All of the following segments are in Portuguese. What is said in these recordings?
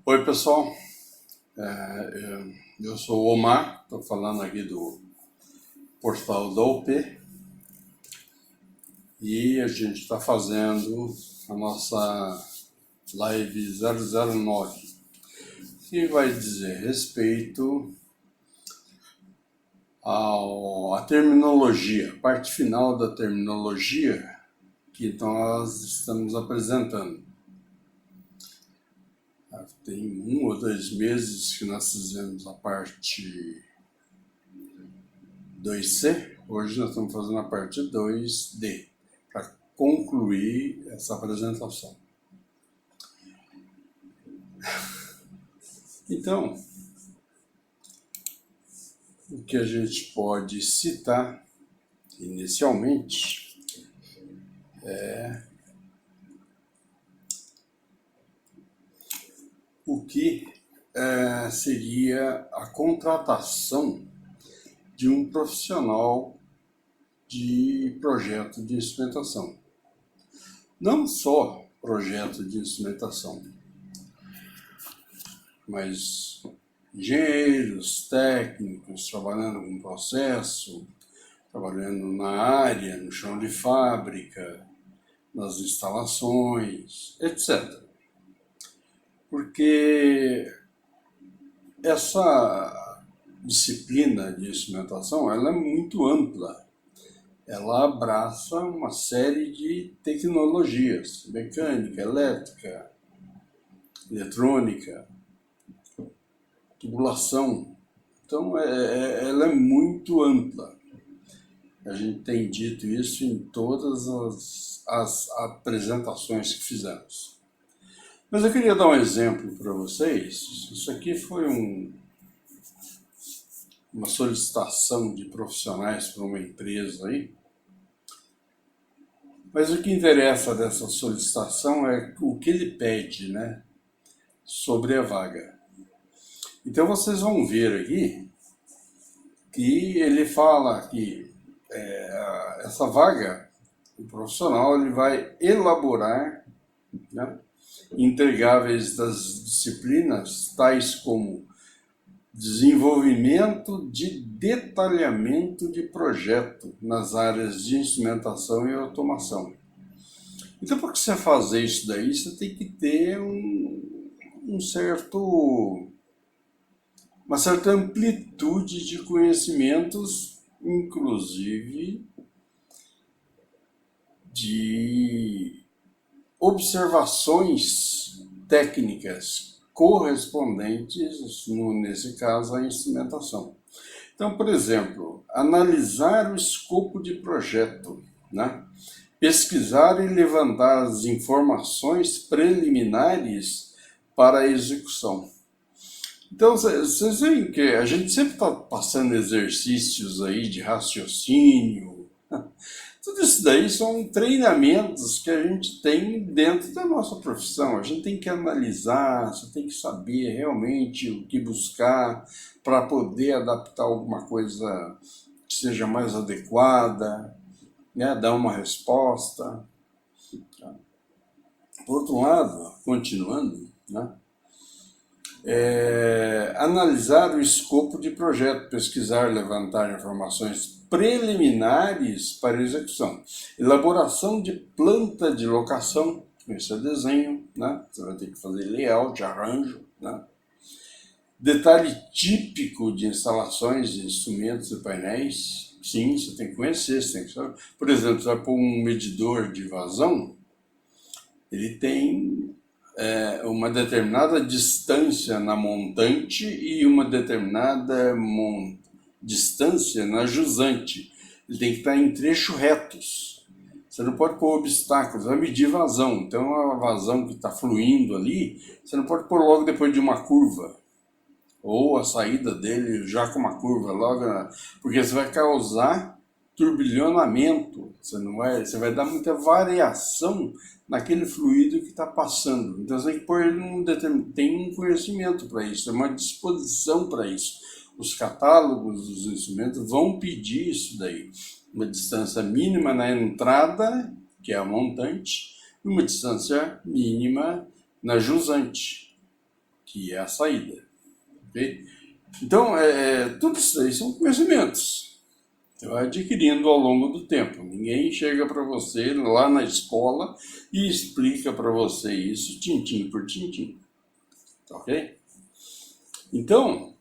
Oi, pessoal. Eu sou o Omar, estou falando aqui do portal da UP e a gente está fazendo a nossa live 009, que vai dizer respeito à terminologia, a parte final da terminologia que nós estamos apresentando. Tem 1 ou 2 meses que nós fizemos a parte 2C, hoje nós estamos fazendo a parte 2D, para concluir essa apresentação. Então, o que a gente pode citar inicialmente é o que seria a contratação de um profissional de projeto de instrumentação. Não só projeto de instrumentação, mas engenheiros, técnicos, trabalhando com processo, trabalhando na área, no chão de fábrica, nas instalações, etc. Porque essa disciplina de instrumentação ela é muito ampla. Ela abraça uma série de tecnologias, mecânica, elétrica, eletrônica, tubulação. Então, ela é muito ampla. A gente tem dito isso em todas as apresentações que fizemos. Mas eu queria dar um exemplo para vocês. Isso aqui foi uma solicitação de profissionais para uma empresa aí. Mas o que interessa dessa solicitação é o que ele pede, né, sobre a vaga. Então vocês vão ver aqui que ele fala que essa vaga, o profissional ele vai elaborar, né, entregáveis das disciplinas, tais como desenvolvimento de detalhamento de projeto nas áreas de instrumentação e automação. Então, para você fazer isso daí, você tem que ter uma certa amplitude de conhecimentos, inclusive de observações técnicas correspondentes, nesse caso, à instrumentação. Então, por exemplo, analisar o escopo de projeto, né? Pesquisar e levantar as informações preliminares para a execução. Então, vocês veem que a gente sempre está passando exercícios aí de raciocínio. Tudo isso daí são treinamentos que a gente tem dentro da nossa profissão. A gente tem que analisar, você tem que saber realmente o que buscar para poder adaptar alguma coisa que seja mais adequada, né? Dar uma resposta. Por outro lado, continuando, né? Analisar o escopo de projeto, pesquisar, levantar informações preliminares para execução, elaboração de planta de locação, isso é desenho, né? Você vai ter que fazer layout, arranjo, né? Detalhe típico de instalações de instrumentos e painéis, sim, você tem que conhecer, você tem que saber. Por exemplo, você vai pôr um medidor de vazão, ele tem uma determinada distância na montante e uma determinada distância na jusante. Ele tem que estar em trechos retos. Você não pode pôr obstáculos, vai medir vazão. Então a vazão que está fluindo ali, você não pode pôr logo depois de uma curva. Ou a saída dele já com uma curva logo, porque você vai causar turbilhonamento, você vai dar muita variação naquele fluido que está passando. Então você tem que pôr ele tem um conhecimento para isso, tem uma disposição para isso. Os catálogos dos instrumentos vão pedir isso daí. Uma distância mínima na entrada, que é a montante, e uma distância mínima na jusante, que é a saída. Okay? Então, tudo isso aí são conhecimentos. Você vai adquirindo ao longo do tempo. Ninguém chega para você lá na escola e explica para você isso tintim por tintim. Ok? Então,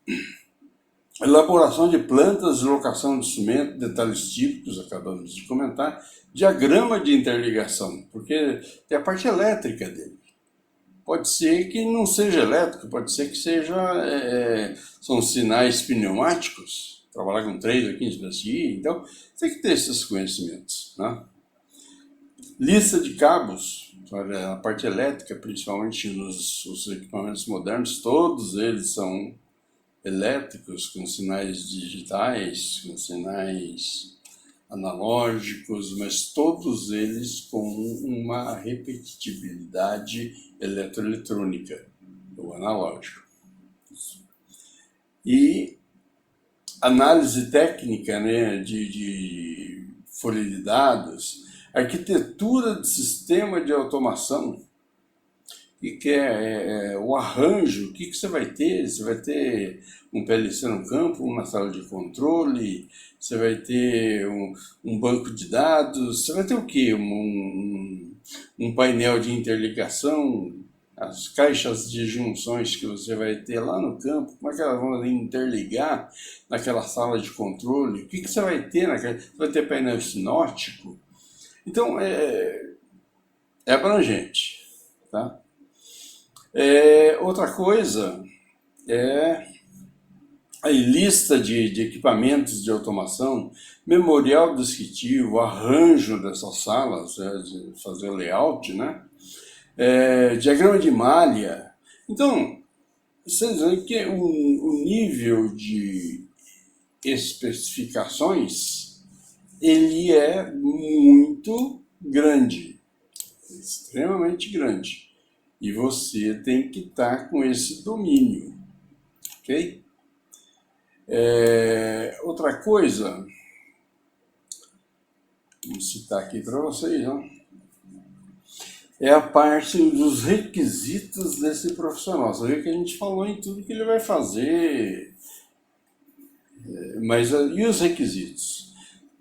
elaboração de plantas, locação de cimento, detalhes típicos, acabamos de comentar, diagrama de interligação, porque tem a parte elétrica dele. Pode ser que não seja elétrico, pode ser que são sinais pneumáticos, trabalhar com 3 ou 15 PSI, então tem que ter esses conhecimentos. Né? Lista de cabos, a parte elétrica, principalmente nos equipamentos modernos, todos eles são elétricos, com sinais digitais, com sinais analógicos, mas todos eles com uma repetitividade eletroeletrônica, ou analógico. E análise técnica, né, de folha de dados, arquitetura de sistema de automação, que é o arranjo, o que você vai ter? Você vai ter um PLC no campo, uma sala de controle, você vai ter um banco de dados, você vai ter o quê? Um painel de interligação, as caixas de junções que você vai ter lá no campo, como é que elas vão interligar naquela sala de controle? O que você vai ter naquela? Você vai ter painel sinótico? Então, é abrangente, tá? Outra coisa é a lista de equipamentos de automação, memorial descritivo, arranjo dessas salas, de fazer o layout, né? Diagrama de malha. Então, vocês veem que o nível de especificações ele é muito grande, extremamente grande. E você tem que estar com esse domínio, ok? Outra coisa, vou citar aqui para vocês, né? É a parte dos requisitos desse profissional. Você vê que a gente falou em tudo que ele vai fazer, mas e os requisitos?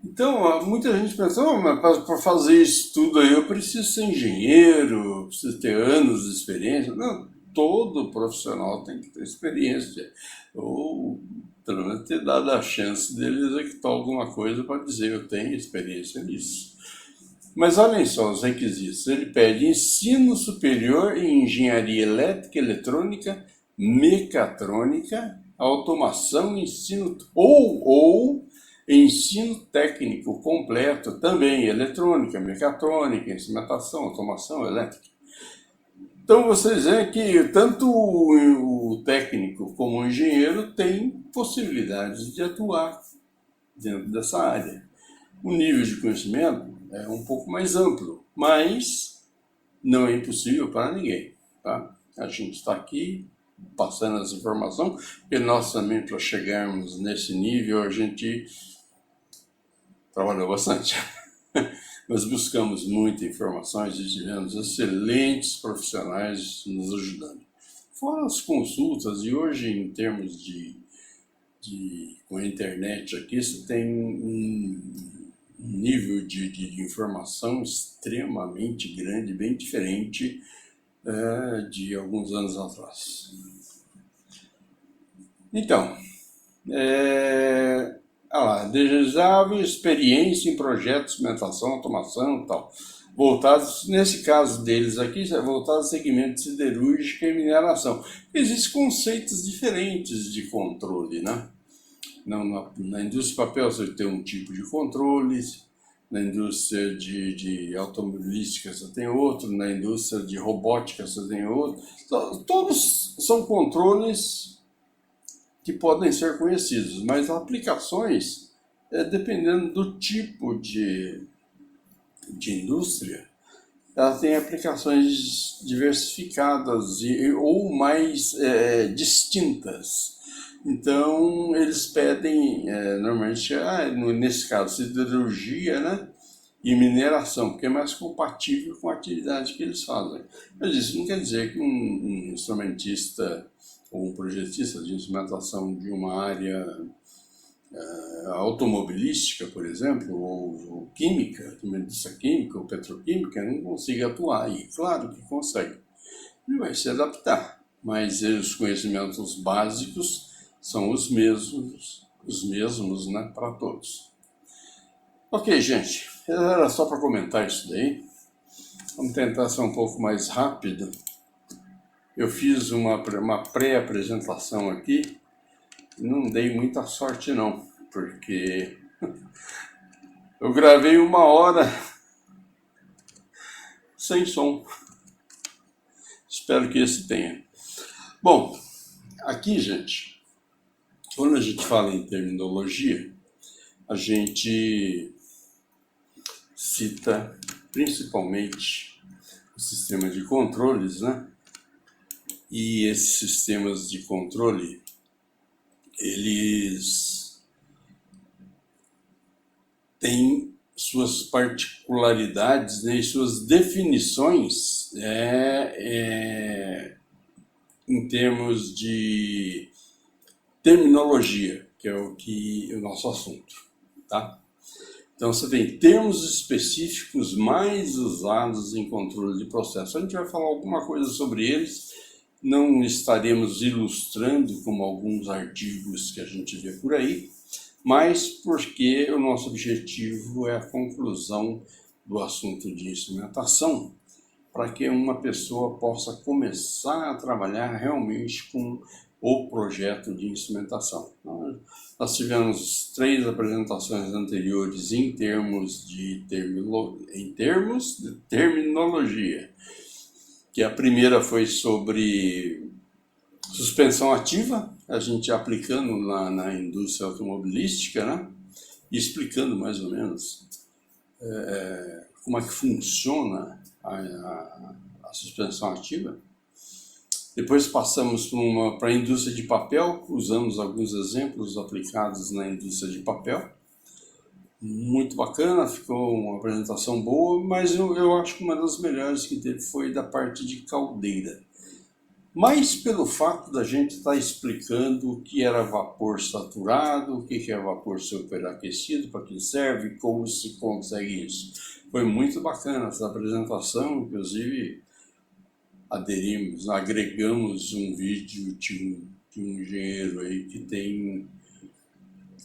Então, muita gente pensa, mas para fazer isso tudo aí eu preciso ser engenheiro, preciso ter anos de experiência. Não, todo profissional tem que ter experiência, ou pelo menos ter dado a chance dele executar alguma coisa para dizer eu tenho experiência nisso. Mas olhem só os requisitos. Ele pede ensino superior em engenharia elétrica, eletrônica, mecatrônica, automação, ensino ou ensino técnico completo, também eletrônica, mecatrônica, instrumentação, automação, elétrica. Então vocês veem que tanto o técnico como o engenheiro têm possibilidades de atuar dentro dessa área. O nível de conhecimento é um pouco mais amplo, mas não é impossível para ninguém. Tá? A gente está aqui passando essa informação, porque nós também, para chegarmos nesse nível, a gente trabalhou bastante. Nós buscamos muitas informações e tivemos excelentes profissionais nos ajudando. Fora as consultas, e hoje em termos com a internet aqui, você tem um nível de informação extremamente grande, bem diferente de alguns anos atrás. Então, desejável experiência em projetos de cimentação, automação e tal. Voltados, nesse caso deles aqui, voltados a segmentos siderúrgica e mineração. Existem conceitos diferentes de controle, né? Na indústria de papel você tem um tipo de controle, na indústria de automobilística você tem outro, na indústria de robótica você tem outro. Todos são controles que podem ser conhecidos, mas aplicações, dependendo do tipo de indústria, ela tem aplicações diversificadas ou mais distintas. Então, eles pedem, normalmente, nesse caso, siderurgia, né? e mineração, porque é mais compatível com a atividade que eles fazem. Mas isso não quer dizer que um instrumentista ou um projetista de instrumentação de uma área automobilística, por exemplo, ou química, de indústria química ou petroquímica, não consiga atuar aí. Claro que consegue. Ele vai se adaptar, mas os conhecimentos básicos são os mesmos, né, para todos. Ok, gente, era só para comentar isso daí. Vamos tentar ser um pouco mais rápido. Eu fiz uma pré-apresentação aqui e não dei muita sorte não, porque eu gravei 1 hora sem som. Espero que esse tenha. Bom, aqui, gente, quando a gente fala em terminologia, a gente cita principalmente o sistema de controles, né? E esses sistemas de controle, eles têm suas particularidades, né, e suas definições em termos de terminologia, que é o nosso assunto, tá? Então você tem termos específicos mais usados em controle de processo. A gente vai falar alguma coisa sobre eles, não estaremos ilustrando como alguns artigos que a gente vê por aí, mas porque o nosso objetivo é a conclusão do assunto de instrumentação, para que uma pessoa possa começar a trabalhar realmente com o projeto de instrumentação. Nós tivemos 3 apresentações anteriores em termos de terminologia, que a primeira foi sobre suspensão ativa, a gente aplicando lá na indústria automobilística, né? E explicando mais ou menos como é que funciona a suspensão ativa. Depois passamos para a indústria de papel, usamos alguns exemplos aplicados na indústria de papel. Muito bacana, ficou uma apresentação boa, mas eu acho que uma das melhores que teve foi da parte de caldeira. Mas pelo fato da gente estar explicando o que era vapor saturado, o que é vapor superaquecido, para que serve, como se consegue isso. Foi muito bacana essa apresentação, inclusive agregamos um vídeo de um engenheiro aí que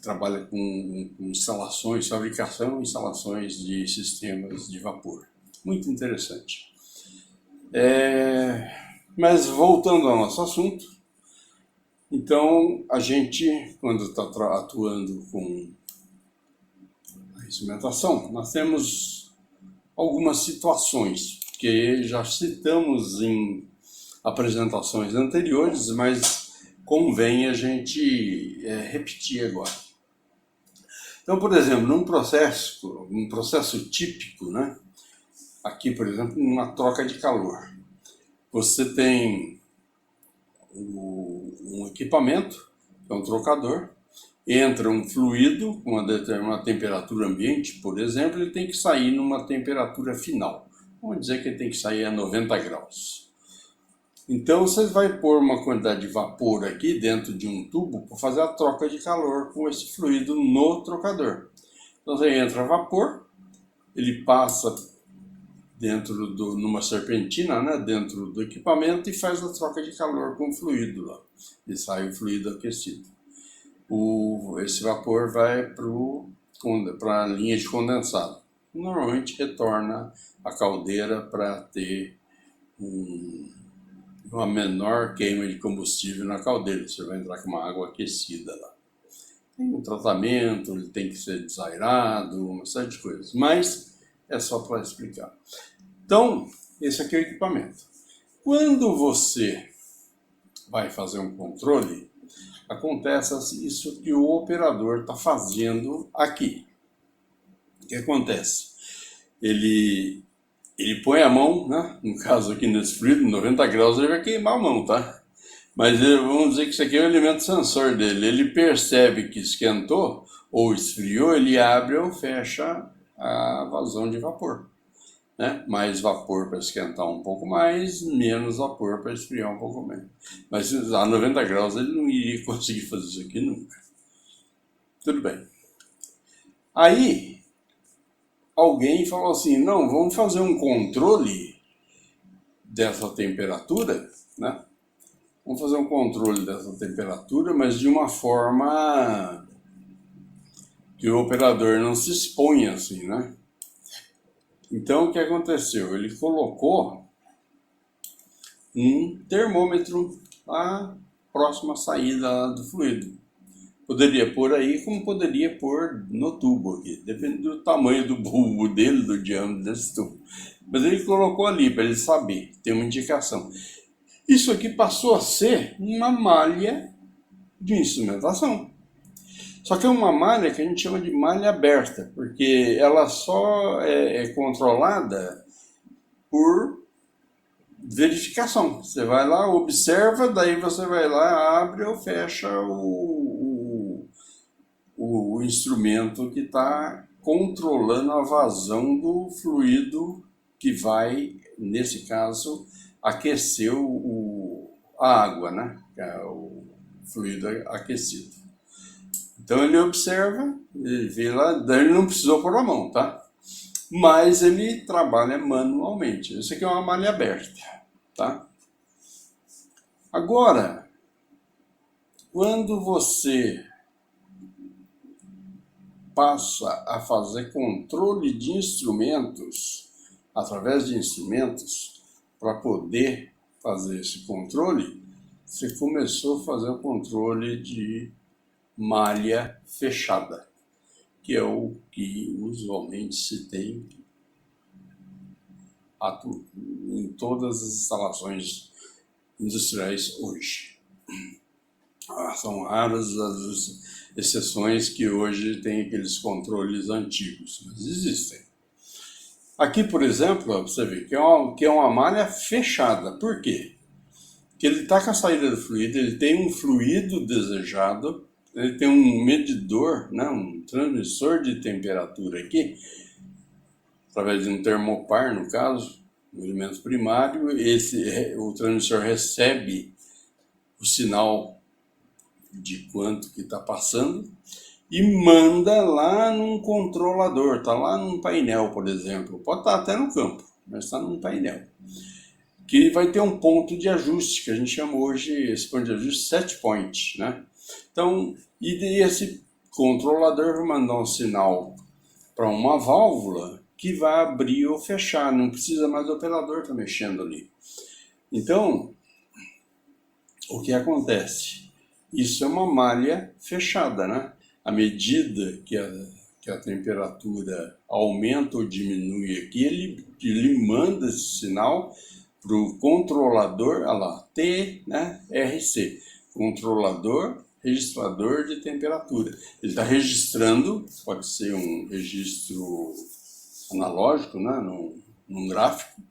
trabalha com instalações, fabricação e instalações de sistemas de vapor. Muito interessante. Mas voltando ao nosso assunto, então a gente, quando está atuando com a instrumentação, nós temos algumas situações que já citamos em apresentações anteriores, mas convém a gente repetir agora. Então, por exemplo, num processo típico, né? Aqui, por exemplo, uma troca de calor. Você tem um equipamento, que é um trocador, entra um fluido com uma determinada temperatura ambiente, por exemplo, ele tem que sair numa temperatura final. Vamos dizer que ele tem que sair a 90 graus. Então você vai pôr uma quantidade de vapor aqui dentro de um tubo para fazer a troca de calor com esse fluido no trocador. Então você entra vapor, ele passa numa serpentina, né, dentro do equipamento e faz a troca de calor com o fluido lá. E sai o fluido aquecido. Esse vapor vai para a linha de condensado. Normalmente retorna a caldeira para ter uma menor queima de combustível na caldeira. Você vai entrar com uma água aquecida lá. Tem um tratamento, ele tem que ser desairado, uma série de coisas. Mas é só para explicar. Então, esse aqui é o equipamento. Quando você vai fazer um controle, acontece isso que o operador está fazendo aqui. O que acontece? Ele põe a mão, né? No caso aqui nesse fluido, 90 graus, ele vai queimar a mão, tá? Mas vamos dizer que isso aqui é o elemento sensor dele. Ele percebe que esquentou ou esfriou, ele abre ou fecha a vazão de vapor, né? Mais vapor para esquentar um pouco mais, menos vapor para esfriar um pouco menos. Mas a 90 graus ele não iria conseguir fazer isso aqui nunca. Tudo bem. Aí, alguém falou assim, não, vamos fazer um controle dessa temperatura, né? Vamos fazer um controle dessa temperatura, mas de uma forma que o operador não se exponha assim, né? Então, o que aconteceu? Ele colocou um termômetro à próxima saída do fluido. Poderia pôr aí, como poderia pôr no tubo aqui, depende do tamanho do bulbo dele, do diâmetro desse tubo. Mas ele colocou ali para ele saber, ter uma indicação. Isso aqui passou a ser uma malha de instrumentação. Só que é uma malha que a gente chama de malha aberta, porque ela só é controlada por verificação. Você vai lá, observa, daí você vai lá, abre ou fecha o instrumento que está controlando a vazão do fluido que vai, nesse caso, aquecer a água, né? O fluido aquecido. Então ele observa, ele vê lá, daí ele não precisou pôr a mão, tá? Mas ele trabalha manualmente. Isso aqui é uma malha aberta, tá? Agora, quando você passa a fazer controle de instrumentos, através de instrumentos, para poder fazer esse controle, você começou a fazer o controle de malha fechada, que é o que usualmente se tem em todas as instalações industriais hoje. São raras as exceções que hoje tem aqueles controles antigos, mas existem. Aqui, por exemplo, você vê que é uma malha fechada. Por quê? Porque ele está com a saída do fluido, ele tem um fluido desejado, ele tem um medidor, né, um transmissor de temperatura aqui, através de um termopar, no caso, um elemento primário. O transmissor recebe o sinal de quanto que está passando e manda lá num controlador, está lá num painel, por exemplo. Pode estar até no campo, mas está num painel. Que vai ter um ponto de ajuste, que a gente chama hoje, esse ponto de ajuste, set point, né? Então, e esse controlador vai mandar um sinal para uma válvula que vai abrir ou fechar, não precisa mais do operador estar mexendo ali. Então, o que acontece? Isso é uma malha fechada, né? À medida que a temperatura aumenta ou diminui aqui, ele manda esse sinal para o controlador, olha lá, T, né, RC, controlador registrador de temperatura. Ele está registrando, pode ser um registro analógico, né, num gráfico,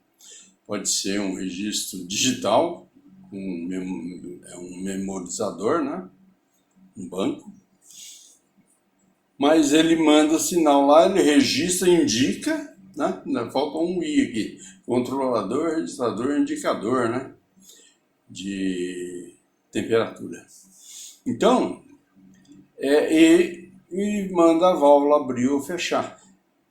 pode ser um registro digital, um memorizador, né, um banco. Mas ele manda o sinal lá, ele registra, indica, né? Falta um I aqui, controlador, registrador, indicador, né? De temperatura. Então, e manda a válvula abrir ou fechar.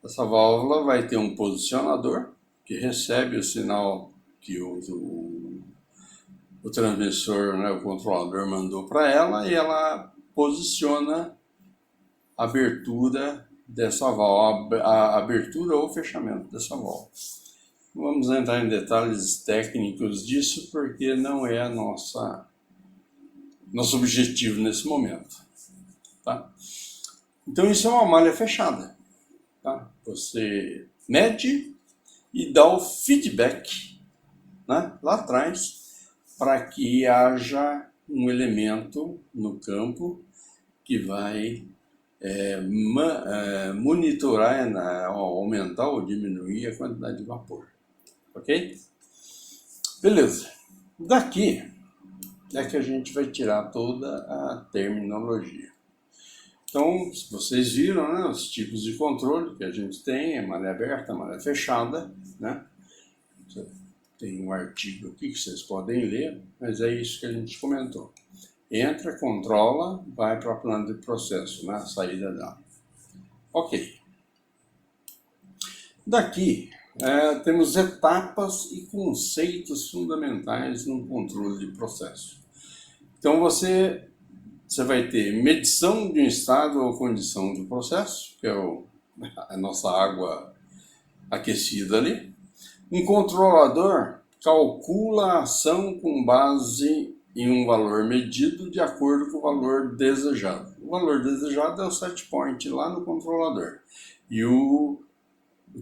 Essa válvula vai ter um posicionador que recebe o sinal que o transmissor, né, o controlador mandou para ela, e ela posiciona a abertura dessa válvula, a abertura ou fechamento dessa válvula. Vamos entrar em detalhes técnicos disso, porque não é nosso objetivo nesse momento, tá? Então isso é uma malha fechada, tá? Você mede e dá o feedback, né, lá atrás, para que haja um elemento no campo que vai monitorar, aumentar ou diminuir a quantidade de vapor. Ok? Beleza. Daqui é que a gente vai tirar toda a terminologia. Então, vocês viram, né, os tipos de controle que a gente tem, a maré aberta, a maré fechada, né? Tem um artigo aqui que vocês podem ler, mas é isso que a gente comentou. Entra, controla, vai para a planta de processo, né, a saída dela. Ok. Daqui, temos etapas e conceitos fundamentais no controle de processo. Então, você vai ter medição de um estado ou condição do processo, que é a nossa água aquecida ali. Um controlador calcula a ação com base em um valor medido de acordo com o valor desejado. O valor desejado é o set point lá no controlador. E o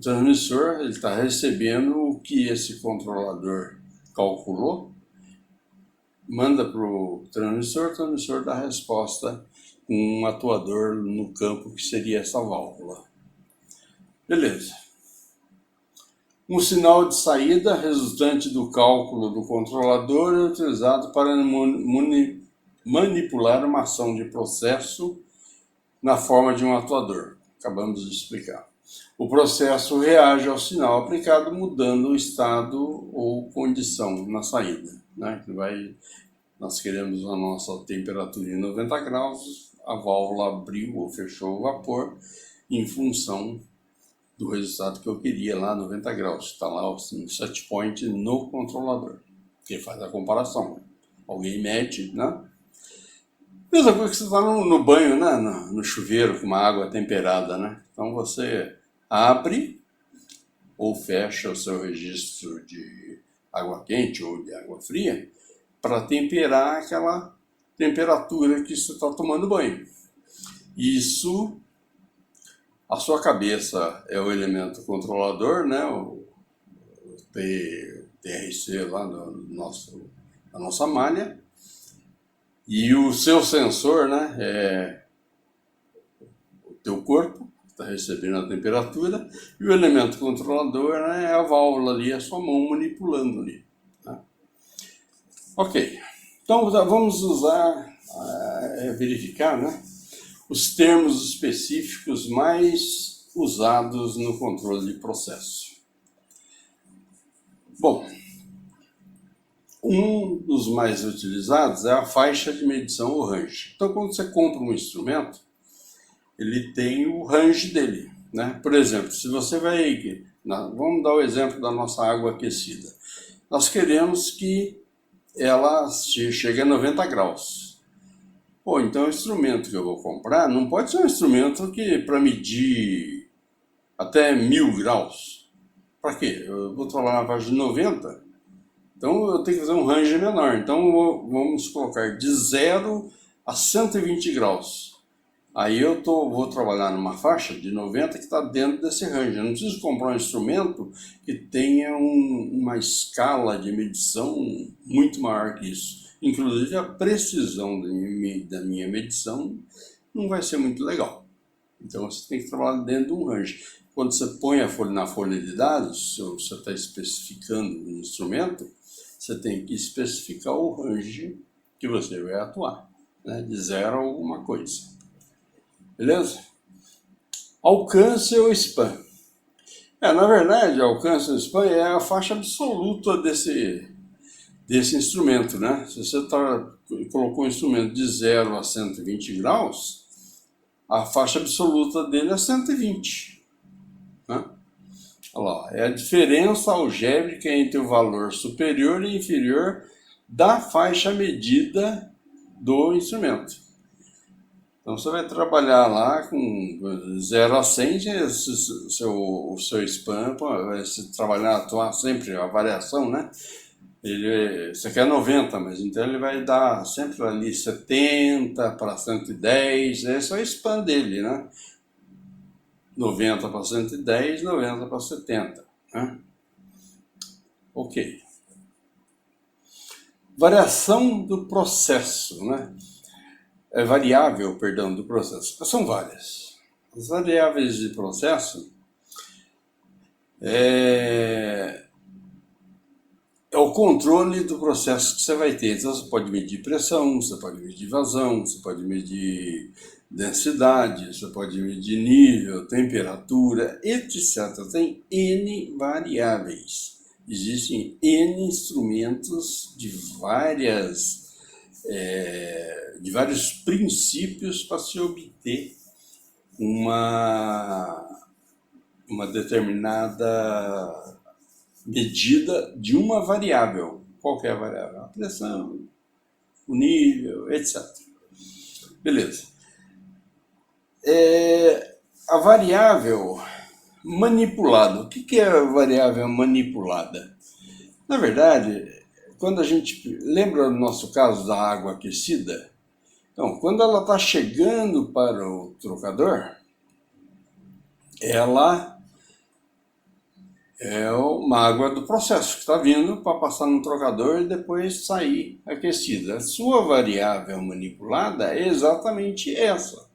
transmissor está recebendo o que esse controlador calculou, manda para o transmissor dá a resposta com um atuador no campo que seria essa válvula. Beleza. Um sinal de saída resultante do cálculo do controlador é utilizado para manipular uma ação de processo na forma de um atuador. Acabamos de explicar. O processo reage ao sinal aplicado, mudando o estado ou condição na saída, né? Nós queremos a nossa temperatura em 90 graus, a válvula abriu ou fechou o vapor em função do resultado que eu queria lá, 90 graus. Está lá o set point no controlador, que faz a comparação. Alguém mede, né? Mesma coisa que você está no banho, né? No chuveiro com uma água temperada, né? Então você abre ou fecha o seu registro de água quente ou de água fria para temperar aquela temperatura que você está tomando banho. Isso, a sua cabeça é o elemento controlador, né? O TRC lá na nossa malha. E o seu sensor, né, é o teu corpo, está recebendo a temperatura, e o elemento controlador, né, é a válvula ali, a sua mão manipulando ali. Tá? Ok, então vamos verificar, né, os termos específicos mais usados no controle de processo. Bom, um dos mais utilizados é a faixa de medição, o range. Então, quando você compra um instrumento, ele tem o range dele, né? Por exemplo, se você vamos dar o exemplo da nossa água aquecida. Nós queremos que ela chegue a 90 graus. Pô, então o instrumento que eu vou comprar não pode ser um instrumento que para medir até 1000 graus. Para quê? Eu vou trabalhar na faixa de 90. Então eu tenho que fazer um range menor. Então vamos colocar de 0 a 120 graus. Aí eu vou trabalhar numa faixa de 90 que está dentro desse range. Eu não preciso comprar um instrumento que tenha uma escala de medição muito maior que isso. Inclusive a precisão da minha medição não vai ser muito legal. Então você tem que trabalhar dentro de um range. Quando você põe na folha de dados, se você está especificando um instrumento, você tem que especificar o range que você vai atuar, né? De 0 a alguma coisa. Beleza? Alcance ou span. Na verdade, alcance ou span é a faixa absoluta desse instrumento, né? Se você colocou um instrumento de 0 a 120 graus, a faixa absoluta dele é 120. Né? Olha lá, é a diferença algébrica entre o valor superior e inferior da faixa medida do instrumento. Então você vai trabalhar lá com 0 a 100, o seu span vai atuar sempre a variação, né? Você quer 90, mas então ele vai dar sempre ali 70 para 110, esse é o span dele, né? 90 para 110, 90 para 70. Né? Ok. Variação do processo, né? Variável, perdão, do processo. São várias. As variáveis de processo é o controle do processo que você vai ter. Então você pode medir pressão, você pode medir vazão, você pode medir densidade, você pode medir nível, temperatura, etc. Tem N variáveis. Existem N instrumentos de vários princípios para se obter uma determinada medida de uma variável. Qual que é a variável? A pressão, o nível, etc. Beleza. A variável manipulada. O que é a variável manipulada? Na verdade, quando a gente lembra do nosso caso da água aquecida, então, quando ela está chegando para o trocador, ela é uma água do processo que está vindo para passar no trocador e depois sair aquecida. A sua variável manipulada é exatamente essa.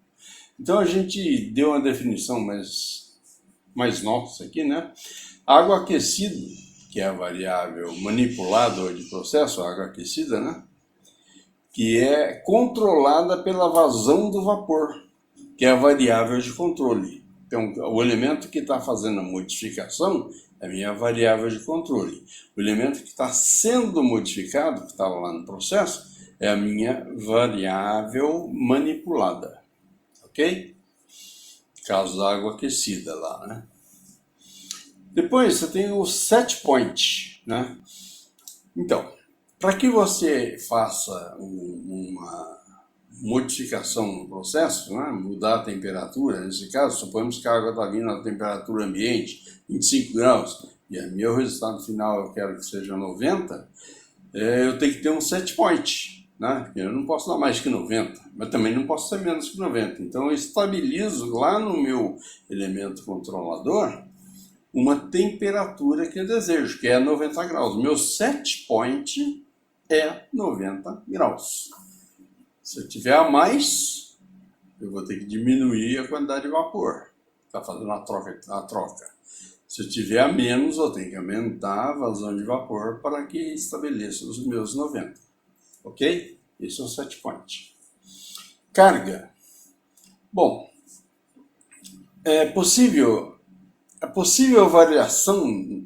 Então a gente deu uma definição mais nossa aqui, né? Água aquecida, que é a variável manipulada ou de processo, a água aquecida, né? Que é controlada pela vazão do vapor, que é a variável de controle. Então, o elemento que está fazendo a modificação é a minha variável de controle. O elemento que está sendo modificado, que estava lá no processo, é a minha variável manipulada. Ok? Caso da água aquecida lá, né? Depois você tem o set point, né? Então, para que você faça uma modificação no processo, né? Mudar a temperatura, nesse caso, suponhamos que a água está vindo na temperatura ambiente, 25 graus, e o meu resultado final eu quero que seja 90, eu tenho que ter um set point, né? Eu não posso dar mais que 90, mas também não posso ser menos que 90. Então eu estabilizo lá no meu elemento controlador uma temperatura que eu desejo, que é 90 graus. Meu set point é 90 graus. Se eu tiver a mais, eu vou ter que diminuir a quantidade de vapor. Está fazendo a troca. Se eu tiver a menos, eu tenho que aumentar a vazão de vapor para que estabeleça os meus 90. Ok? Esse é o set point. Carga. Bom, é possível variação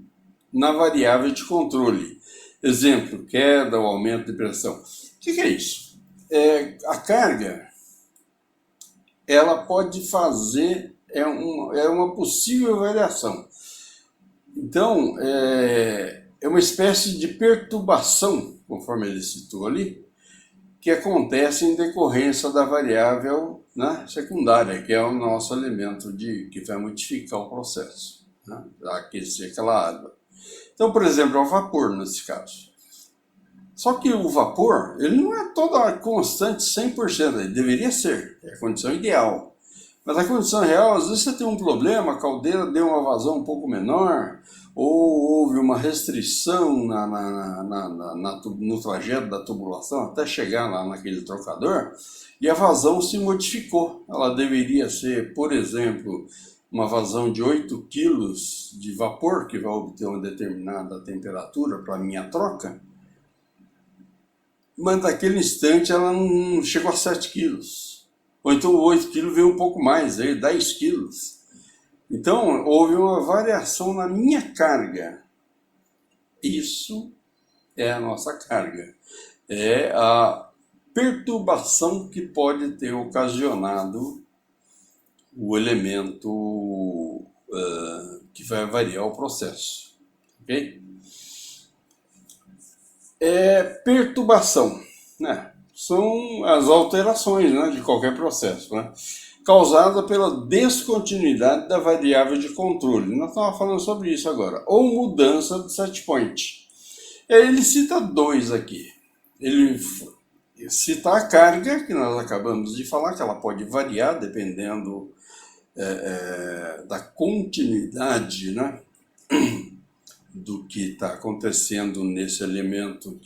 na variável de controle. Exemplo, queda ou aumento de pressão. O que é isso? A carga, ela pode fazer, é uma possível variação. Então, é uma espécie de perturbação, conforme ele citou ali, que acontece em decorrência da variável, né, secundária, que é o nosso elemento que vai modificar o processo, né, aquecer aquela água. Então, por exemplo, é o vapor nesse caso. Só que o vapor, ele não é toda constante 100%, ele deveria ser, é a condição ideal. Mas a condição real, às vezes você tem um problema, a caldeira deu uma vazão um pouco menor, ou houve uma restrição no trajeto da tubulação até chegar lá naquele trocador, e a vazão se modificou. Ela deveria ser, por exemplo, uma vazão de 8 kg de vapor, que vai obter uma determinada temperatura para a minha troca, mas naquele instante ela não chegou a 7 quilos. Ou então 8 quilos veio um pouco mais, veio 10 quilos. Então, houve uma variação na minha carga. Isso é a nossa carga. É a perturbação que pode ter ocasionado o elemento que vai variar o processo. Ok? Perturbação, né? São as alterações, né, de qualquer processo, né, causada pela descontinuidade da variável de controle. Nós estamos falando sobre isso agora. Ou mudança do set point. Ele cita dois aqui. Ele cita a carga, que nós acabamos de falar, que ela pode variar dependendo da continuidade, né, do que está acontecendo nesse elemento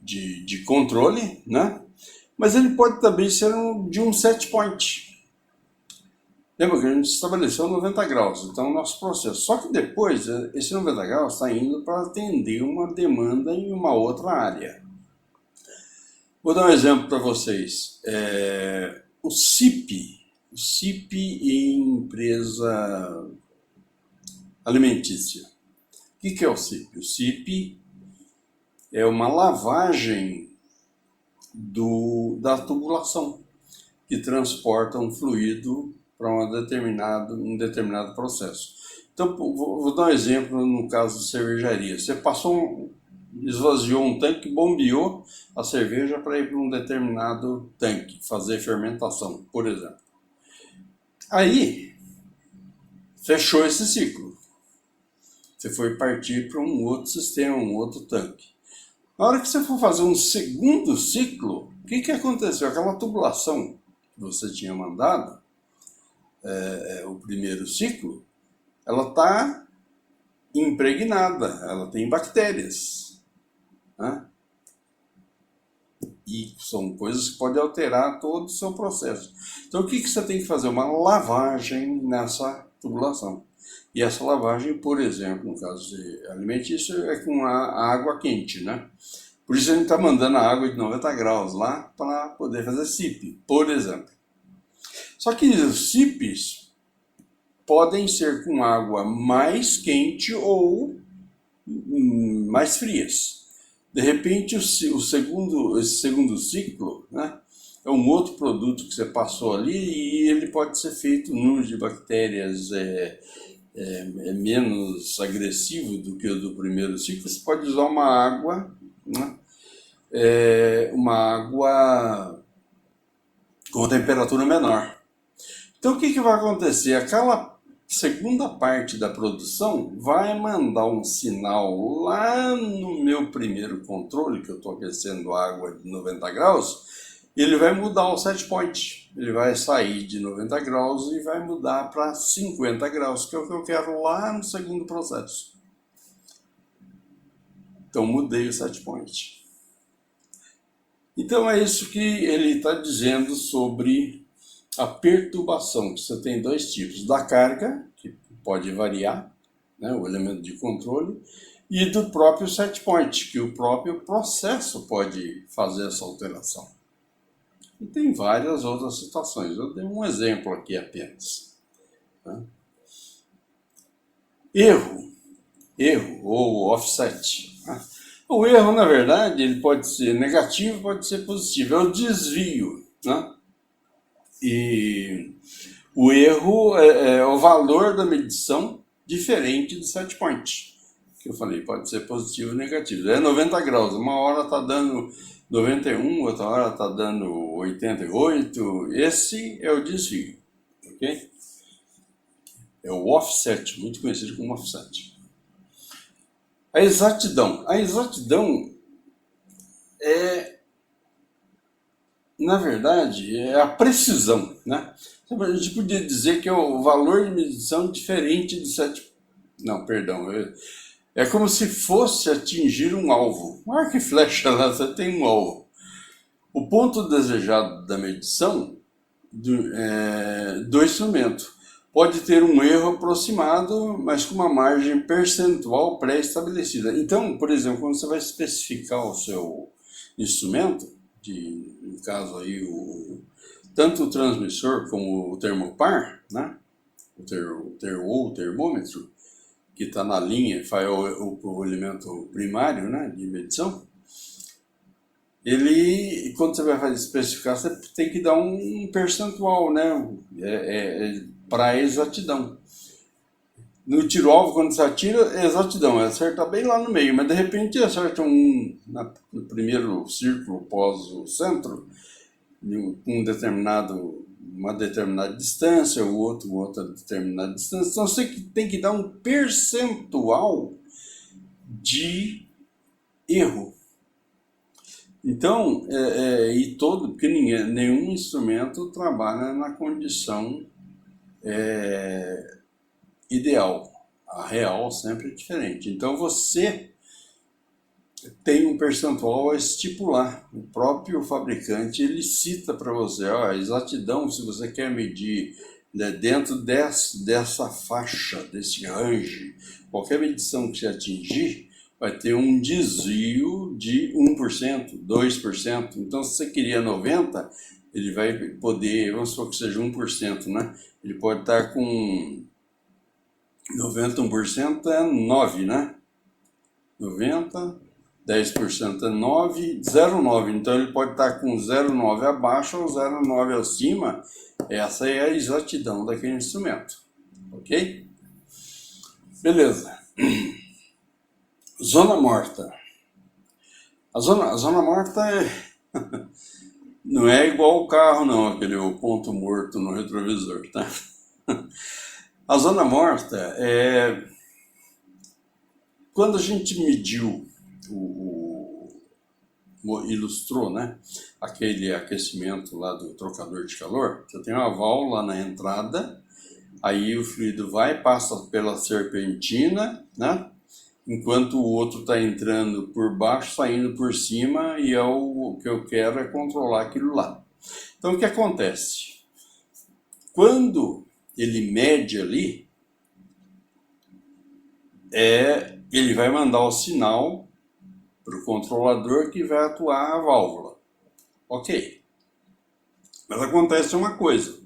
de controle, né? Mas ele pode também ser de um set point. Lembra que a gente estabeleceu 90 graus, então o nosso processo. Só que depois, esse 90 graus está indo para atender uma demanda em uma outra área. Vou dar um exemplo para vocês. O CIP em empresa alimentícia. O que é o CIP? O CIP é uma lavagem da tubulação que transporta um fluido para um determinado processo. Então, vou dar um exemplo no caso de cervejaria. Você esvaziou um tanque, bombeou a cerveja para ir para um determinado tanque, fazer fermentação, por exemplo. Aí, fechou esse ciclo. Você foi partir para um outro sistema, um outro tanque. Na hora que você for fazer um segundo ciclo, o que aconteceu? Aquela tubulação que você tinha mandado, o primeiro ciclo, ela está impregnada, ela tem bactérias, né? E são coisas que podem alterar todo o seu processo. Então o que você tem que fazer? Uma lavagem nessa tubulação. E essa lavagem, por exemplo, no caso de alimentício, é com a água quente, né? Por isso a gente está mandando a água de 90 graus lá para poder fazer CIP, por exemplo. Só que os CIPs podem ser com água mais quente ou mais frias. De repente, esse segundo ciclo, né, é um outro produto que você passou ali e ele pode ser feito número de bactérias menos agressivo do que o do primeiro ciclo. Você pode usar uma água, né, uma água com temperatura menor. Então o que vai acontecer? Aquela segunda parte da produção vai mandar um sinal lá no meu primeiro controle, que eu estou aquecendo água de 90 graus, e ele vai mudar o set point. Ele vai sair de 90 graus e vai mudar para 50 graus, que é o que eu quero lá no segundo processo. Então mudei o set point. Então é isso que ele está dizendo sobre a perturbação. Você tem dois tipos: da carga, que pode variar, né, o elemento de controle, e do próprio set point, que o próprio processo pode fazer essa alteração. E tem várias outras situações. Eu dei um exemplo aqui apenas. Tá? Erro ou offset. Tá? O erro, na verdade, ele pode ser negativo, pode ser positivo. É o desvio, né? E o erro é o valor da medição diferente do set point. Que eu falei, pode ser positivo ou negativo. É 90 graus. Uma hora está dando 91, outra hora está dando 88. Esse é o desvio, ok? É o offset, muito conhecido como offset. A exatidão. A exatidão é, na verdade, é a precisão, né? A gente podia dizer que é o valor de medição diferente do set... Não, perdão. É como se fosse atingir um alvo. Um arco e flecha lá, você tem um alvo. O ponto desejado da medição do instrumento pode ter um erro aproximado, mas com uma margem percentual pré-estabelecida. Então, por exemplo, quando você vai especificar o seu instrumento, no caso aí, tanto o transmissor como o termopar, né? o termômetro, que está na linha, faz o elemento primário, né, de medição, quando você vai especificar, você tem que dar um percentual, né, para a exatidão. No tiro-alvo, quando você atira, é exatidão, acerta bem lá no meio, mas de repente acerta no primeiro círculo pós o centro, uma determinada distância, o outro outra determinada distância. Então você tem que dar um percentual de erro. Então, porque nenhum instrumento trabalha na condição ideal. A real sempre é diferente. Então você tem um percentual a estipular. O próprio fabricante ele cita para você, a exatidão, se você quer medir, né, dentro dessa faixa, desse range, qualquer medição que você atingir, vai ter um desvio de 1%, 2%. Então, se você queria 90%, ele vai poder, vamos supor que seja 1%, né? Ele pode estar com 91% é 9, né? 90, 10% é 9, 0,9. Então ele pode estar com 0,9 abaixo ou 0,9 acima. Essa é a exatidão daquele instrumento. Ok? Beleza. Zona morta. A zona morta não é igual o carro, não, aquele ponto morto no retrovisor, tá? A zona morta é quando a gente mediu, ilustrou, né, aquele aquecimento lá do trocador de calor. Você tem uma válvula na entrada, aí o fluido vai, passa pela serpentina, né? Enquanto o outro está entrando por baixo, saindo por cima, e o que eu quero é controlar aquilo lá. Então o que acontece? Quando ele mede ali, ele vai mandar o sinal para o controlador que vai atuar a válvula. Ok. Mas acontece uma coisa.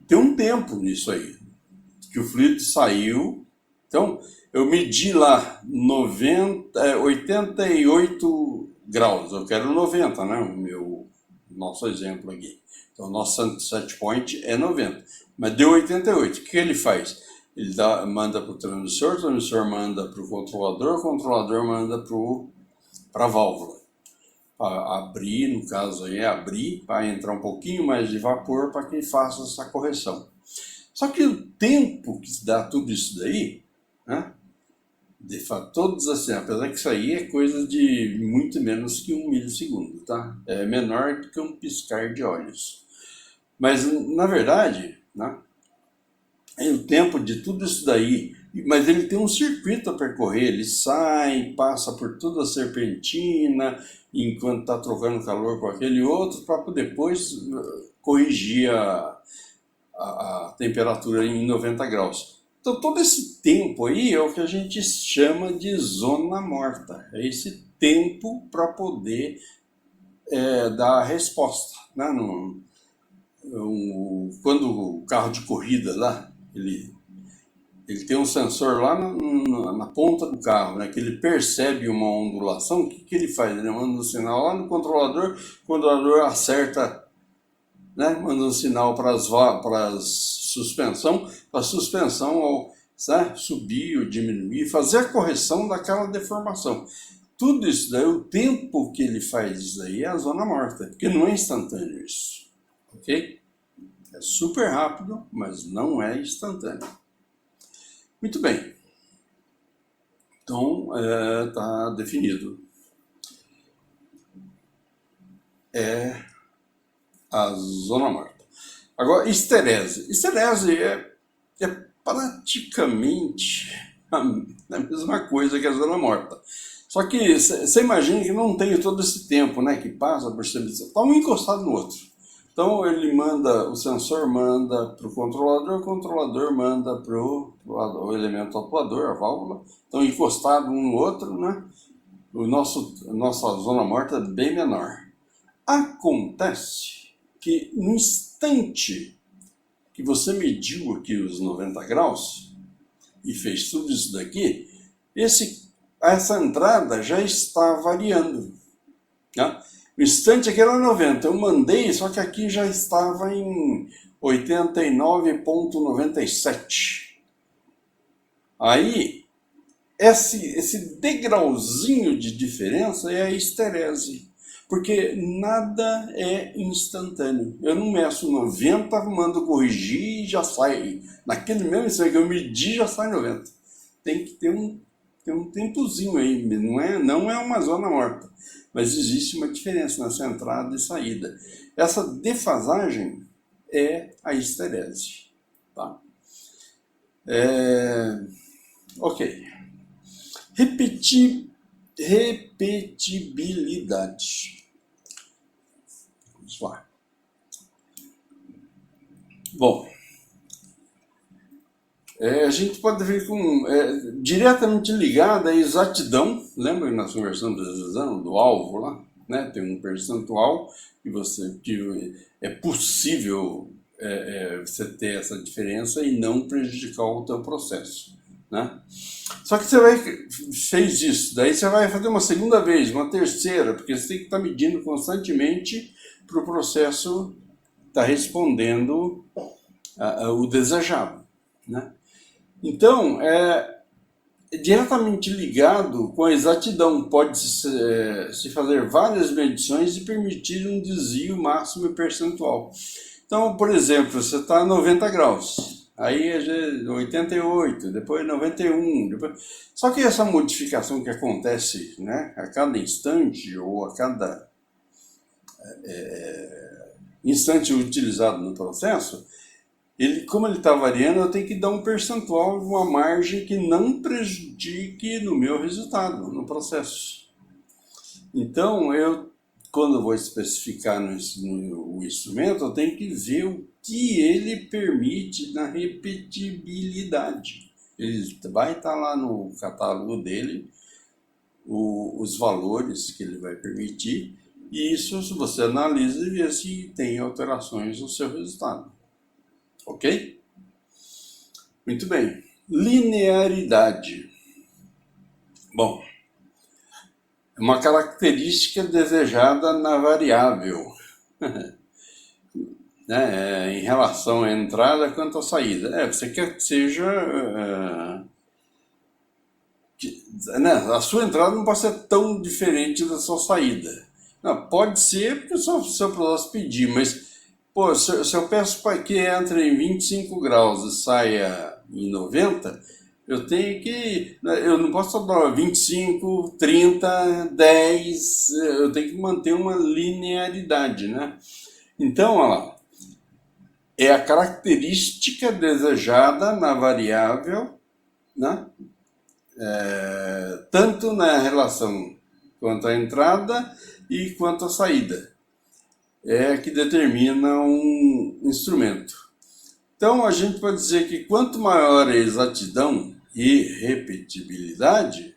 Tem um tempo nisso aí, que o fluido saiu. Então, eu medi lá 88 graus, eu quero 90, né? Nosso exemplo aqui. Então, nosso set point é 90, mas deu 88. O que ele faz? Ele manda para o transmissor manda para o controlador manda para a válvula. Para abrir, no caso aí, abrir, para entrar um pouquinho mais de vapor para que faça essa correção. Só que o tempo que dá tudo isso daí, né? De fato, todos assim, apesar que isso aí é coisa de muito menos que 1 milissegundo, tá? É menor do que um piscar de olhos. Mas, na verdade, né, o tempo de tudo isso daí, mas ele tem um circuito a percorrer, ele sai, passa por toda a serpentina, enquanto está trocando calor com aquele outro, para depois corrigir a temperatura em 90 graus. Então, todo esse tempo aí é o que a gente chama de zona morta. É esse tempo para poder dar a resposta. Né? Quando o carro de corrida lá, ele tem um sensor lá na ponta do carro, né, que ele percebe uma ondulação. O que ele faz? Ele manda um sinal lá no controlador, o controlador acerta, né, manda um sinal para a suspensão né, subir ou diminuir, fazer a correção daquela deformação. Tudo isso daí, o tempo que ele faz isso daí é a zona morta, porque não é instantâneo isso, ok? É super rápido, mas não é instantâneo. Muito bem. Então, está definido. É a zona morta. Agora, esterese. Esterese é praticamente a mesma coisa que a zona morta. Só que você imagina que não tem todo esse tempo, né, que passa por ser... Está um encostado no outro. Então o sensor manda para o controlador manda para o elemento atuador, a válvula. Estão encostados um no outro, né? Nossa zona morta é bem menor. Acontece que no instante que você mediu aqui os 90 graus e fez tudo isso daqui, essa entrada já está variando. Né? O instante aqui era 90, eu mandei, só que aqui já estava em 89,97. Aí, esse degrauzinho de diferença é a esterese, porque nada é instantâneo. Eu não meço 90, mando corrigir e já sai. Naquele mesmo instante que eu medi, já sai 90. Tem que ter um tempozinho aí, não é uma zona morta, mas existe uma diferença nessa entrada e saída. Essa defasagem é a esterese. Tá? Ok. Repetibilidade. Vamos lá. Bom, a gente pode ver diretamente ligada à exatidão. Lembra que nós conversamos da exatidão, do alvo lá? né? Tem um percentual que é possível você ter essa diferença e não prejudicar o teu processo, né? Só que fez isso, daí você vai fazer uma segunda vez, uma terceira, porque você tem que estar medindo constantemente para o processo estar respondendo o desejado, né? Então, diretamente ligado com a exatidão. Pode-se fazer várias medições e permitir um desvio máximo e percentual. Então, por exemplo, você está a 90 graus, aí é 88, depois 91. Só que essa modificação que acontece, né, a cada instante ou a cada instante utilizado no processo, como ele está variando, eu tenho que dar um percentual, uma margem que não prejudique no meu resultado, no processo. Então, quando eu vou especificar no instrumento, eu tenho que ver o que ele permite na repetibilidade. Ele vai estar lá no catálogo dele, os valores que ele vai permitir, e isso você analisa e vê se tem alterações no seu resultado. Ok? Muito bem. Linearidade. Bom, é uma característica desejada na variável, né, em relação à entrada quanto à saída. Você quer que seja... né, a sua entrada não pode ser tão diferente da sua saída. Não, pode ser porque o seu processo pedir, mas... Pô, se eu peço para que entre em 25 graus e saia em 90, eu não posso dar 25, 30, 10, eu tenho que manter uma linearidade, né? Então, olha lá, é a característica desejada na variável, né? Tanto na relação quanto à entrada e quanto à saída. Que determina um instrumento. Então, a gente pode dizer que quanto maior a exatidão e repetibilidade,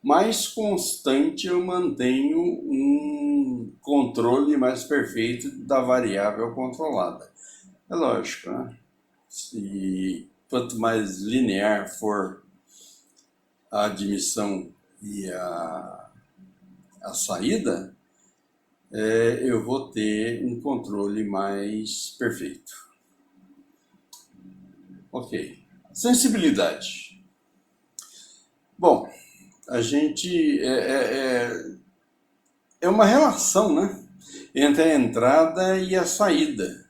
mais constante eu mantenho um controle mais perfeito da variável controlada. É lógico, né? Quanto mais linear for a admissão e a saída, eu vou ter um controle mais perfeito. Ok. Sensibilidade. Bom, a gente... é uma relação, né, entre a entrada e a saída.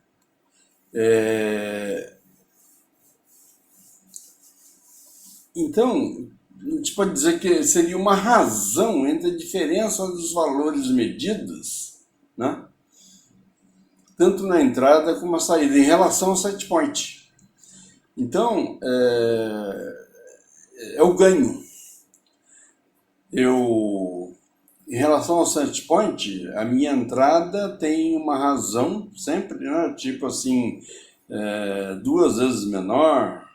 Então, a gente pode dizer que seria uma razão entre a diferença dos valores medidos, né, tanto na entrada como na saída, em relação ao set point. Então, é o ganho. Em relação ao set point, a minha entrada tem uma razão sempre, né, tipo assim, 2 vezes menor,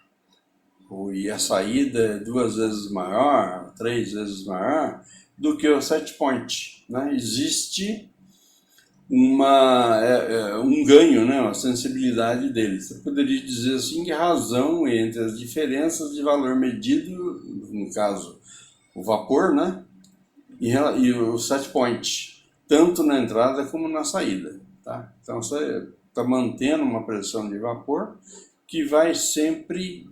e a saída é 2 vezes maior, 3 vezes maior, do que o set point, né? Existe um ganho, né? Uma sensibilidade deles. Você poderia dizer assim que a razão entre as diferenças de valor medido, no caso o vapor, né? E o set point, tanto na entrada como na saída. Tá? Então você está mantendo uma pressão de vapor que vai sempre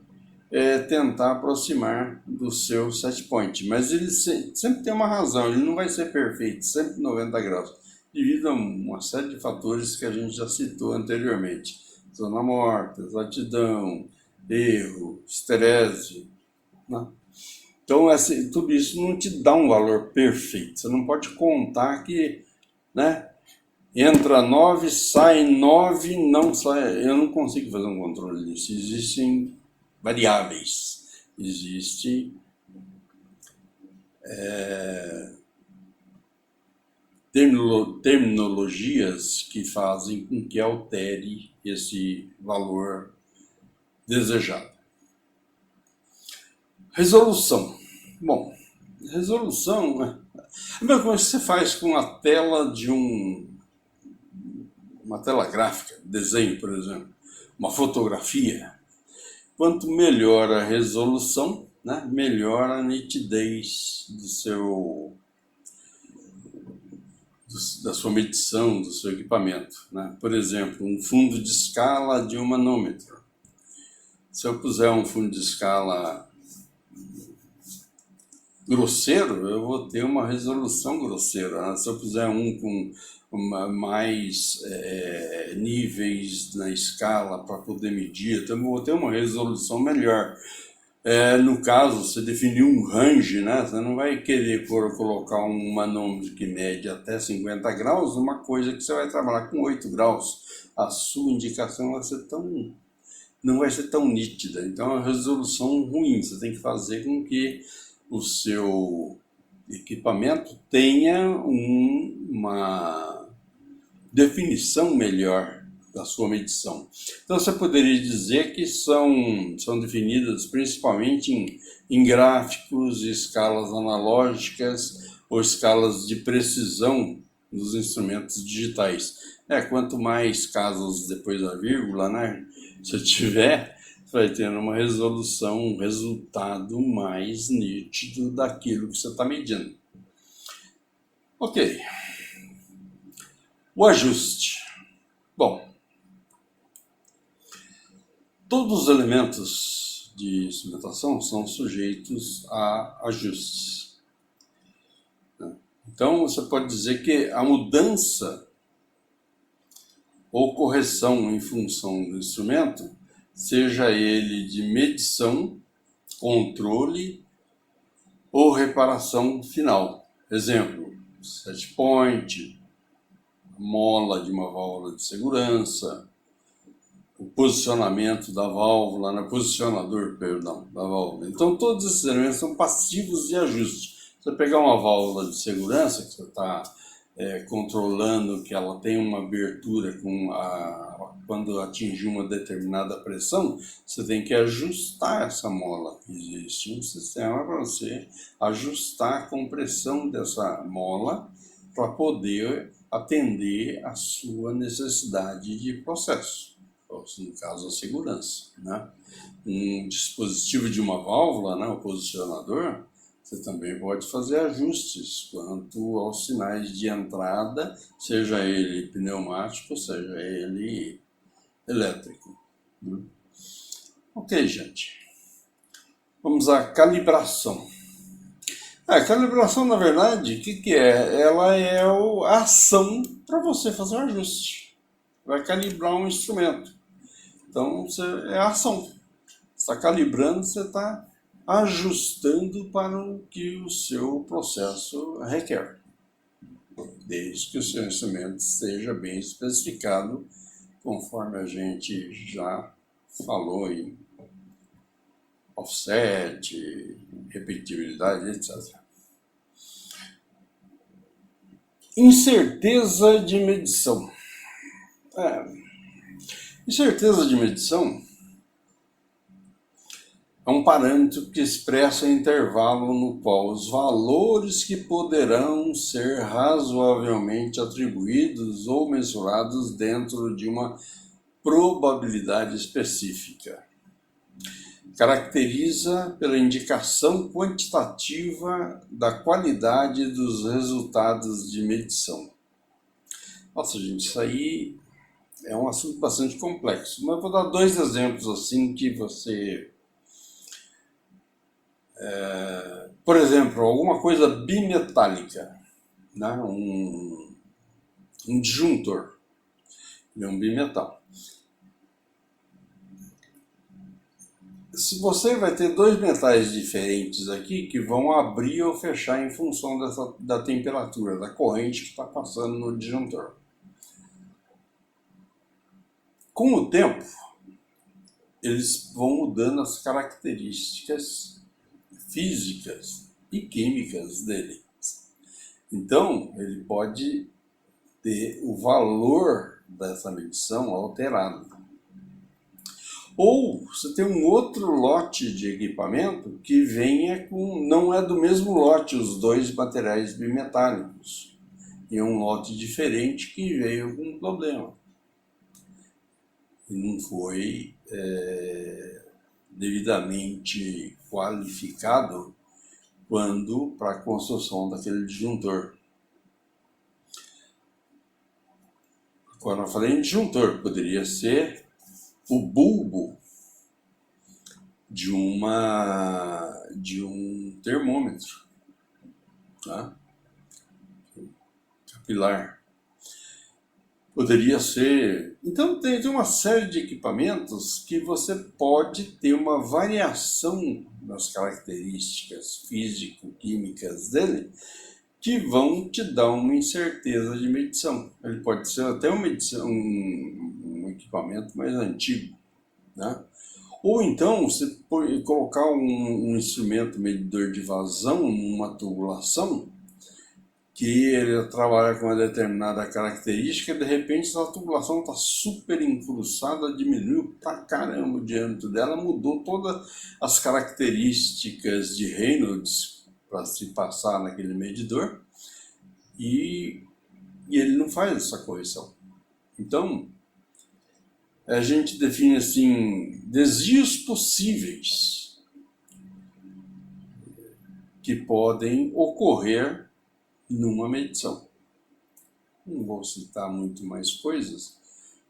tentar aproximar do seu set point. Mas ele sempre tem uma razão, ele não vai ser perfeito, sempre 90 graus, devido a uma série de fatores que a gente já citou anteriormente. Zona morta, exatidão, erro, estresse, né? Então, tudo isso não te dá um valor perfeito. Você não pode contar que, né, entra 9, sai 9, não sai. Eu não consigo fazer um controle disso. Existem variáveis. Existem terminologias que fazem com que altere esse valor desejado. Resolução. Bom, resolução A mesma coisa que você faz com a tela de uma tela gráfica, desenho, por exemplo, uma fotografia. Quanto melhor a resolução, né, melhor a nitidez da sua medição, do seu equipamento, né? Por exemplo, um fundo de escala de 1 nanômetro. Se eu puser um fundo de escala grosseiro, eu vou ter uma resolução grosseira, né? Se eu puser um com mais níveis na escala para poder medir, então eu vou ter uma resolução melhor. No caso, você definir um range, né? Você não vai querer colocar um manômetro que mede até 50 graus numa coisa que você vai trabalhar com 8 graus. A sua indicação não vai ser tão nítida. Então, é uma resolução ruim. Você tem que fazer com que o seu equipamento tenha uma definição melhor da sua medição. Então, você poderia dizer que são definidas principalmente em gráficos, escalas analógicas ou escalas de precisão dos instrumentos digitais. Quanto mais casas depois da vírgula, né, você tiver, vai tendo uma resolução, um resultado mais nítido daquilo que você está medindo. Ok. O ajuste. Bom, todos os elementos de instrumentação são sujeitos a ajustes. Então, você pode dizer que a mudança ou correção em função do instrumento, seja ele de medição, controle ou reparação final. Exemplo, set point, mola de uma válvula de segurança, o posicionamento da válvula, né? Posicionador, perdão, da válvula. Então, todos esses elementos são passivos de ajuste. Você pegar uma válvula de segurança, que você está controlando que ela tem uma abertura quando atingir uma determinada pressão, você tem que ajustar essa mola. Existe um sistema para você ajustar a compressão dessa mola para poder atender a sua necessidade de processo, no caso a segurança, né? Um dispositivo de uma válvula, né, o posicionador, você também pode fazer ajustes quanto aos sinais de entrada, seja ele pneumático, seja ele elétrico. Ok, gente. Vamos à calibração. A calibração, na verdade, o que é? Ela é a ação para você fazer um ajuste. Vai calibrar um instrumento. Então, é a ação. Você está calibrando, você está ajustando para o que o seu processo requer, desde que o seu instrumento seja bem especificado, conforme a gente já falou em offset, repetitividade, etc. Incerteza de medição. Incerteza de medição é um parâmetro que expressa o intervalo no qual os valores que poderão ser razoavelmente atribuídos ou mensurados dentro de uma probabilidade específica. Caracteriza pela indicação quantitativa da qualidade dos resultados de medição. Nossa, gente, isso aí é um assunto bastante complexo, mas vou dar 2 exemplos assim que você... por exemplo, alguma coisa bimetálica, né? Um disjuntor, ele é um bimetal. Se você vai ter 2 metais diferentes aqui que vão abrir ou fechar em função da temperatura, da corrente que está passando no disjuntor. Com o tempo, eles vão mudando as características físicas e químicas dele. Então, ele pode ter o valor dessa medição alterado. Ou você tem um outro lote de equipamento que venha com, não é do mesmo lote, os dois materiais bimetálicos. E é um lote diferente que veio com um problema. E não foi devidamente qualificado quando para a construção daquele disjuntor. Quando eu falei em disjuntor, poderia ser o bulbo de um termômetro, tá? Capilar. Poderia ser. Então tem uma série de equipamentos que você pode ter uma variação nas características físico-químicas dele que vão te dar uma incerteza de medição. Ele pode ser até uma medição, um equipamento mais antigo, né? Ou então você pode colocar um instrumento medidor de vazão numa tubulação que ele trabalha com uma determinada característica, de repente a tubulação está super encrustada, diminuiu pra caramba o diâmetro dela, mudou todas as características de Reynolds para se passar naquele medidor e ele não faz essa correção. Então, a gente define assim, desvios possíveis que podem ocorrer numa medição. Não vou citar muito mais coisas,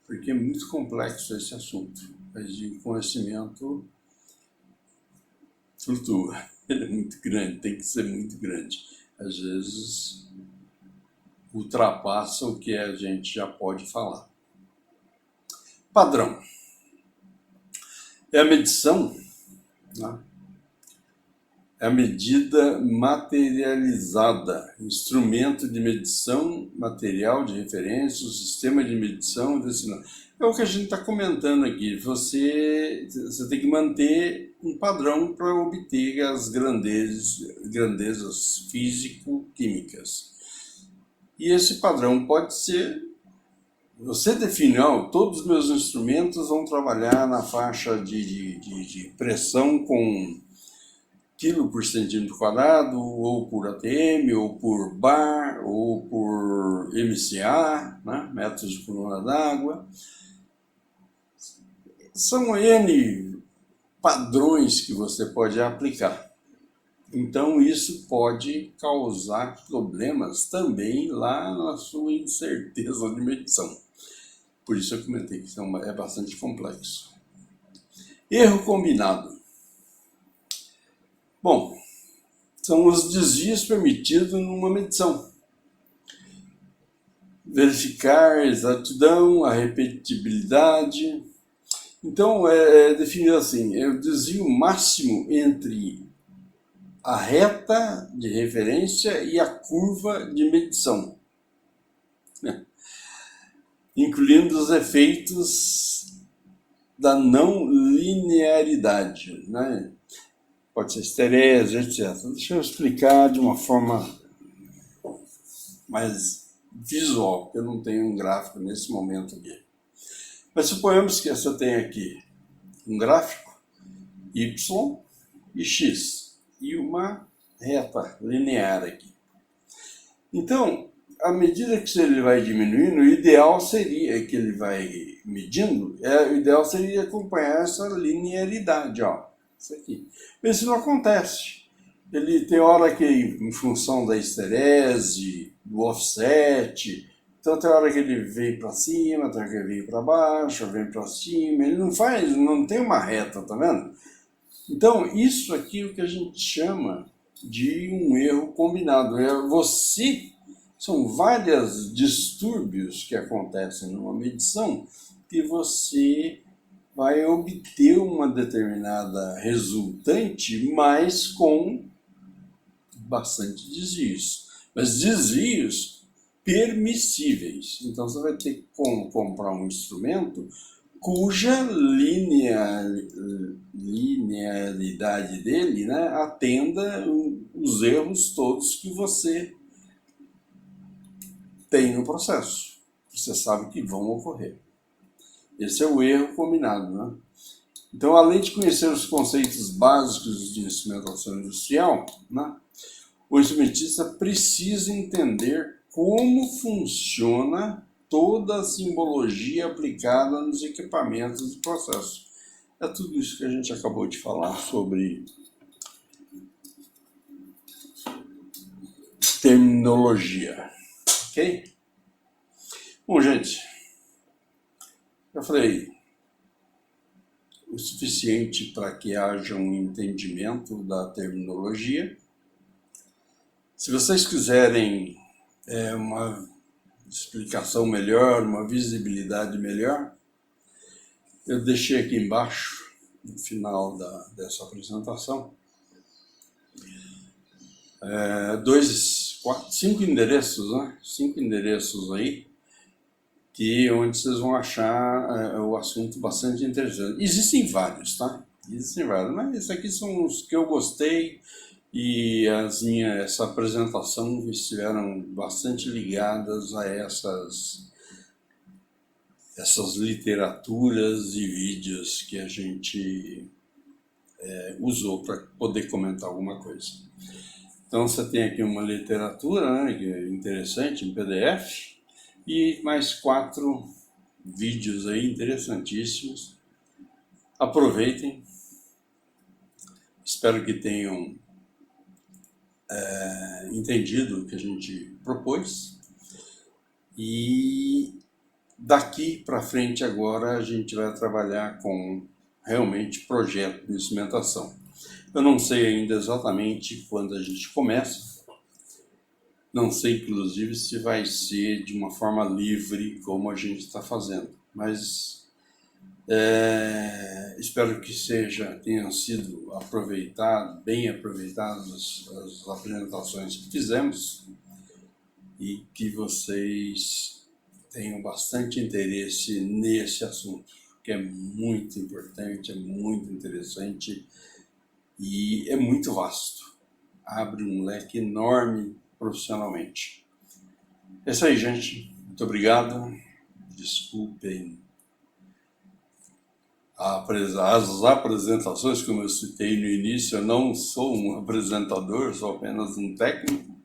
porque é muito complexo esse assunto. Mas de conhecimento flutua. Ele é muito grande, tem que ser muito grande. Às vezes ultrapassa o que a gente já pode falar. Padrão. É a medição, né? É a medida materializada, instrumento de medição, material de referência, o sistema de medição e destinado. É o que a gente está comentando aqui. Você tem que manter um padrão para obter as grandezas físico-químicas. E esse padrão pode ser... Você define, todos os meus instrumentos vão trabalhar na faixa de pressão com quilo por centímetro quadrado, ou por ATM, ou por bar, ou por MCA, né? Metros de coluna d'água. São N padrões que você pode aplicar. Então isso pode causar problemas também lá na sua incerteza de medição. Por isso eu comentei que é bastante complexo. Erro combinado. Bom, são os desvios permitidos numa medição. Verificar a exatidão, a repetibilidade. Então, é definido assim, é o desvio máximo entre a reta de referência e a curva de medição, né? Incluindo os efeitos da não linearidade, né? Pode ser esterese, etc. Deixa eu explicar de uma forma mais visual, porque eu não tenho um gráfico nesse momento aqui. Mas suponhamos que você tem aqui um gráfico Y e X e uma reta linear aqui. Então, à medida que ele vai diminuindo, o ideal seria que ele vai medindo, o ideal seria acompanhar essa linearidade, isso aqui. Mas isso não acontece. Ele tem hora que, em função da esterese, do offset, então tem hora que ele vem para cima, tem hora que ele vem para baixo, vem para cima, ele não tem uma reta, tá vendo? Então, isso aqui é o que a gente chama de um erro combinado. São vários distúrbios que acontecem numa medição que você vai obter uma determinada resultante, mas com bastante desvios. Mas desvios permissíveis. Então você vai ter que comprar um instrumento cuja linearidade dele, né, atenda os erros todos que você tem no processo. Você sabe que vão ocorrer. Esse é o erro combinado, né? Então, além de conhecer os conceitos básicos de instrumentação industrial, né, o instrumentista precisa entender como funciona toda a simbologia aplicada nos equipamentos e processos. É tudo isso que a gente acabou de falar sobre terminologia, ok? Bom, gente, eu falei o suficiente para que haja um entendimento da terminologia. Se vocês quiserem uma explicação melhor, uma visibilidade melhor, eu deixei aqui embaixo, no final dessa apresentação, 5 endereços, né? 5 endereços aí, onde vocês vão achar o assunto bastante interessante. Existem vários, tá? Existem vários, mas esses aqui são os que eu gostei e essa apresentação estiveram bastante ligadas a essas literaturas e vídeos que a gente usou para poder comentar alguma coisa. Então você tem aqui uma literatura, né, que é interessante, em PDF, e mais 4 vídeos aí interessantíssimos. Aproveitem, espero que tenham entendido o que a gente propôs, e daqui para frente agora a gente vai trabalhar com realmente projeto de instrumentação. Eu não sei ainda exatamente quando a gente começa, não sei inclusive se vai ser de uma forma livre como a gente está fazendo, mas espero que tenham sido bem aproveitadas as apresentações que fizemos e que vocês tenham bastante interesse nesse assunto, que é muito importante, é muito interessante e é muito vasto. Abre um leque enorme profissionalmente. É isso aí, gente. Muito obrigado. Desculpem as apresentações, como eu citei no início, eu não sou um apresentador, sou apenas um técnico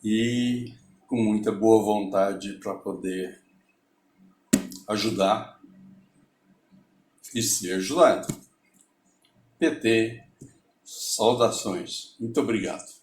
e com muita boa vontade para poder ajudar e ser ajudado. PT, saudações. Muito obrigado.